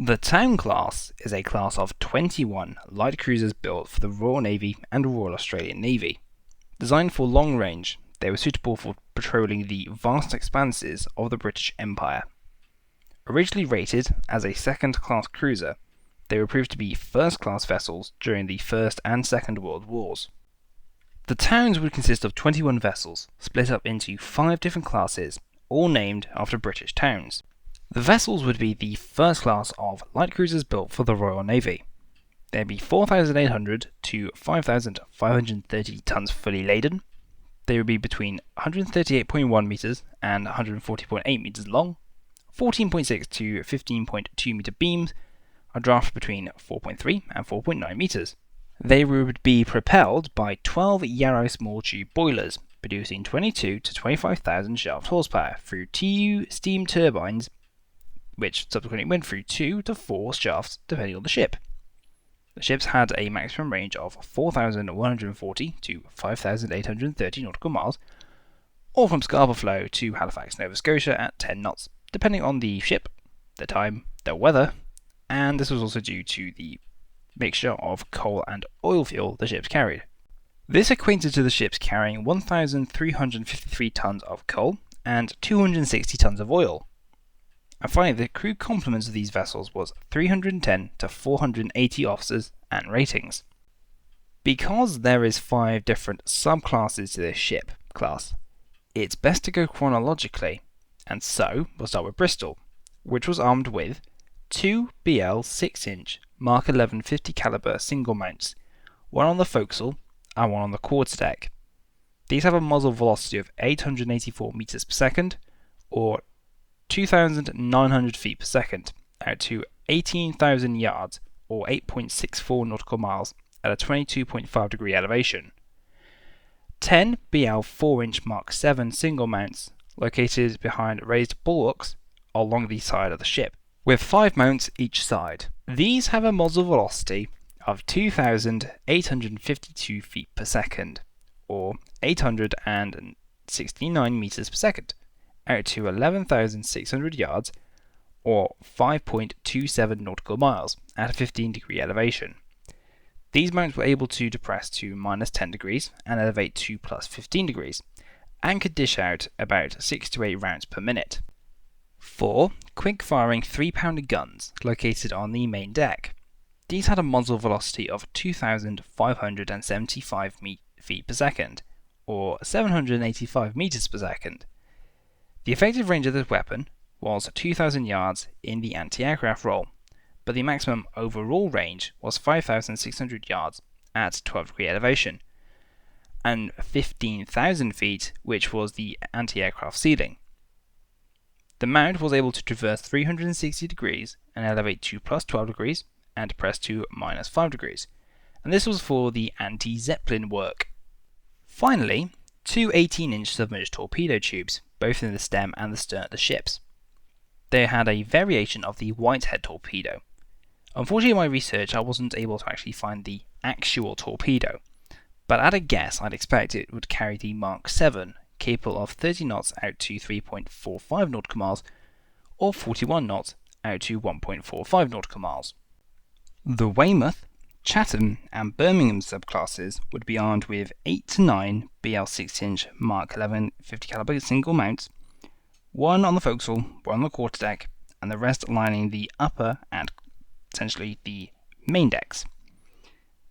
The Town class is a class of 21 light cruisers built for the Royal Navy and Royal Australian Navy. Designed for long range, they were suitable for patrolling the vast expanses of the British Empire. Originally rated as a second-class cruiser, they were proved to be first-class vessels during the First and Second World Wars. The Towns would consist of 21 vessels, split up into 5 different classes, all named after British towns. The vessels would be the first class of light cruisers built for the Royal Navy. They'd be 4,800 to 5,530 tons fully laden. They would be between 138.1 metres and 140.8 metres long, 14.6 to 15.2 metre beams, a draft between 4.3 and 4.9 metres. They would be propelled by 12 Yarrow small tube boilers, producing 22 to 25,000 shaft horsepower through TU steam turbines, which subsequently went through 2 to 4 shafts depending on the ship. The ships had a maximum range of 4,140 to 5,830 nautical miles, or from Scarborough Flow to Halifax, Nova Scotia at 10 knots, depending on the ship, the time, the weather, and this was also due to the mixture of coal and oil fuel the ships carried. This equated to the ships carrying 1,353 tons of coal and 260 tons of oil. And finally, the crew complement of these vessels was 310 to 480 officers and ratings. Because there is 5 different subclasses to this ship class, it's best to go chronologically, and so we'll start with Bristol, which was armed with 2 BL 6-inch Mark 11 50 caliber single mounts, one on the forecastle and one on the quarterdeck. These have a muzzle velocity of 884 meters per second, or 2,900 feet per second, out to 18,000 yards, or 8.64 nautical miles, at a 22.5 degree elevation. 10 BL 4-inch Mark 7 single mounts, located behind raised bulwarks along the side of the ship, with 5 mounts each side. These have a muzzle velocity of 2,852 feet per second, or 869 meters per second, out to 11,600 yards, or 5.27 nautical miles, at a 15 degree elevation. These mounts were able to depress to minus 10 degrees and elevate to plus 15 degrees, and could dish out about 6 to 8 rounds per minute. 4 quick-firing 3-pounder guns located on the main deck. These had a muzzle velocity of 2,575 feet per second, or 785 meters per second. The effective range of this weapon was 2,000 yards in the anti-aircraft role, but the maximum overall range was 5,600 yards at 12 degree elevation, and 15,000 feet, which was the anti-aircraft ceiling. The mount was able to traverse 360 degrees and elevate to plus 12 degrees and depress to minus 5 degrees, and this was for the anti-Zeppelin work. Finally, 2 18-inch submerged torpedo tubes, both in the stem and the stern of the ships. They had a variation of the Whitehead torpedo. Unfortunately, in my research, I wasn't able to actually find the actual torpedo, but at a guess, I'd expect it would carry the Mark 7, capable of 30 knots out to 3.45 nautical miles, or 41 knots out to 1.45 nautical miles. The Weymouth, Chatham and Birmingham subclasses would be armed with 8 to 9 BL 6-inch Mark 11 50 caliber single mounts, one on the forecastle, one on the quarterdeck, and the rest lining the upper and essentially the main decks.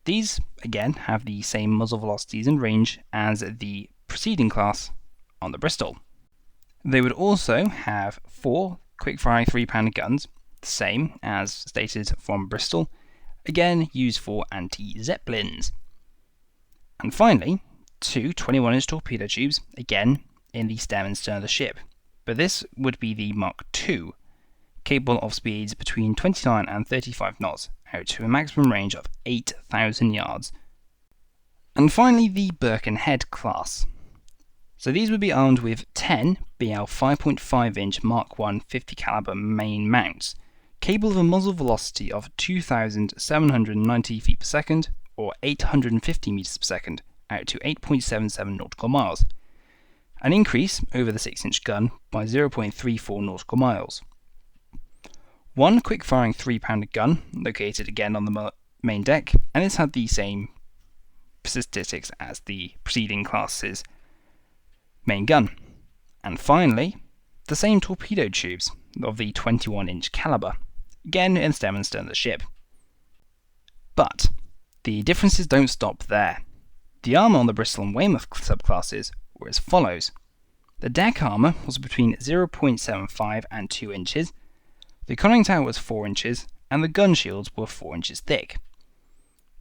These, again, have the same muzzle velocities and range as the preceding class on the Bristol. They would also have 4 quick-firing 3-pounder guns, the same as stated from Bristol, again used for anti-Zeppelins. And finally, 2 21-inch torpedo tubes, again in the stem and stern of the ship, but this would be the Mark II, capable of speeds between 29 and 35 knots, out to a maximum range of 8,000 yards. And finally, the Birkenhead class. So these would be armed with 10 BL 5.5-inch Mark I 50 caliber main mounts, capable of a muzzle velocity of 2,790 feet per second, or 850 meters per second, out to 8.77 nautical miles, an increase over the 6-inch gun by 0.34 nautical miles. One quick-firing 3-pounder gun, located again on the main deck, and this had the same statistics as the preceding class's main gun. And finally, the same torpedo tubes of the 21-inch caliber, again in stem and stern of the ship. But the differences don't stop there. The armour on the Bristol and Weymouth subclasses were as follows. The deck armour was between 0.75 and 2 inches, the conning tower was 4 inches, and the gun shields were 4 inches thick.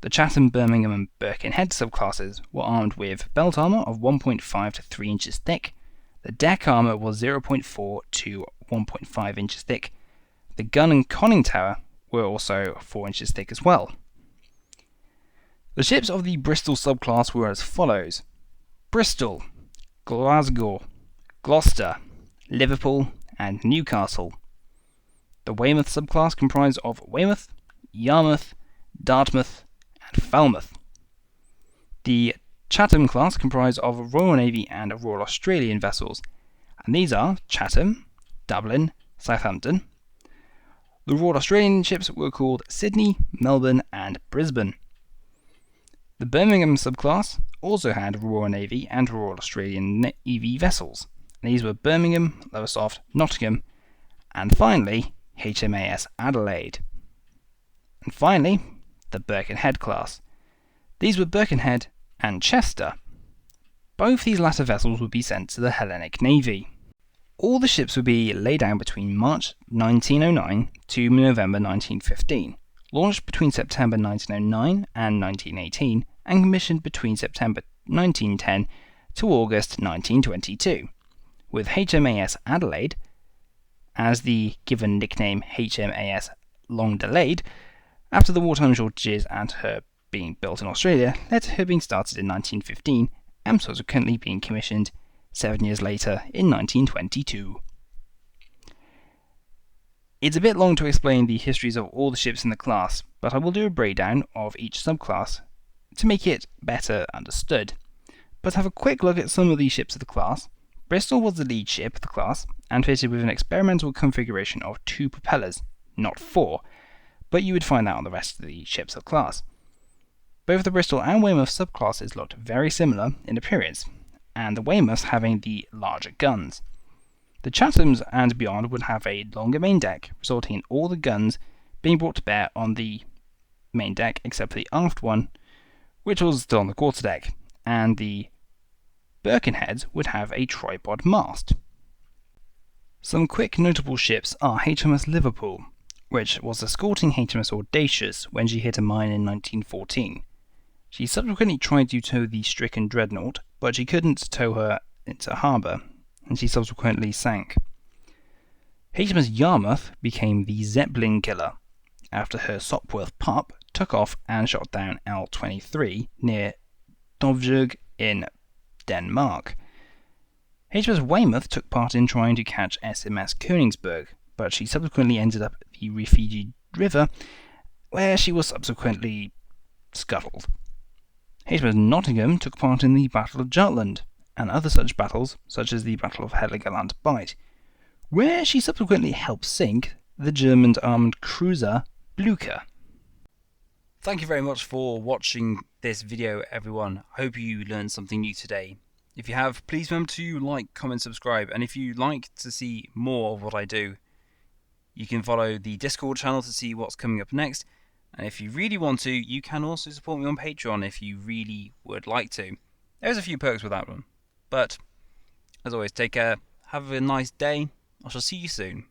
The Chatham, Birmingham and Birkenhead subclasses were armed with belt armour of 1.5 to 3 inches thick, the deck armour was 0.4 to 1.5 inches thick, the gun and conning tower were also 4 inches thick as well. The ships of the Bristol subclass were as follows: Bristol, Glasgow, Gloucester, Liverpool and Newcastle. The Weymouth subclass comprised of Weymouth, Yarmouth, Dartmouth and Falmouth. The Chatham class comprised of Royal Navy and Royal Australian vessels, and these are Chatham, Dublin, Southampton. The Royal Australian ships were called Sydney, Melbourne and Brisbane. The Birmingham subclass also had Royal Navy and Royal Australian Navy vessels. These were Birmingham, Lowestoft, Nottingham, and finally HMAS Adelaide. And finally, the Birkenhead class. These were Birkenhead and Chester. Both these latter vessels would be sent to the Hellenic Navy. All the ships would be laid down between March 1909 to November 1915, launched between September 1909 and 1918, and commissioned between September 1910 to August 1922, with HMAS Adelaide, as the given nickname HMAS Long Delayed, after the wartime shortages and her being built in Australia led to her being started in 1915 and subsequently being commissioned 7 years later in 1922. It's a bit long to explain the histories of all the ships in the class, but I will do a breakdown of each subclass to make it better understood. But have a quick look at some of these ships of the class. Bristol was the lead ship of the class and fitted with an experimental configuration of 2 propellers, not 4, but you would find that on the rest of the ships of the class. Both the Bristol and Weymouth subclasses looked very similar in appearance, and the Weymouths having the larger guns. The Chathams and beyond would have a longer main deck, resulting in all the guns being brought to bear on the main deck except for the aft one, which was still on the quarterdeck, and the Birkenheads would have a tripod mast. Some quick notable ships are HMS Liverpool, which was escorting HMS Audacious when she hit a mine in 1914. She subsequently tried to tow the stricken dreadnought, but she couldn't tow her into harbour, and she subsequently sank. HMS Yarmouth became the Zeppelin killer, after her Sopwith pup took off and shot down L-23 near Dovjug in Denmark. HMS Weymouth took part in trying to catch SMS Königsberg, but she subsequently ended up at the Rufiji River, where she was subsequently scuttled. HMS Nottingham took part in the Battle of Jutland, and other such battles, such as the Battle of Heligoland Bight, where she subsequently helped sink the German armed cruiser Blucher. Thank you very much for watching this video, everyone. I hope you learned something new today. If you have, please remember to like, comment, subscribe, and if you'd like to see more of what I do, you can follow the Discord channel to see what's coming up next, and if you really want to, you can also support me on Patreon if you really would like to. There's a few perks with that one. But, as always, take care, have a nice day, I shall see you soon.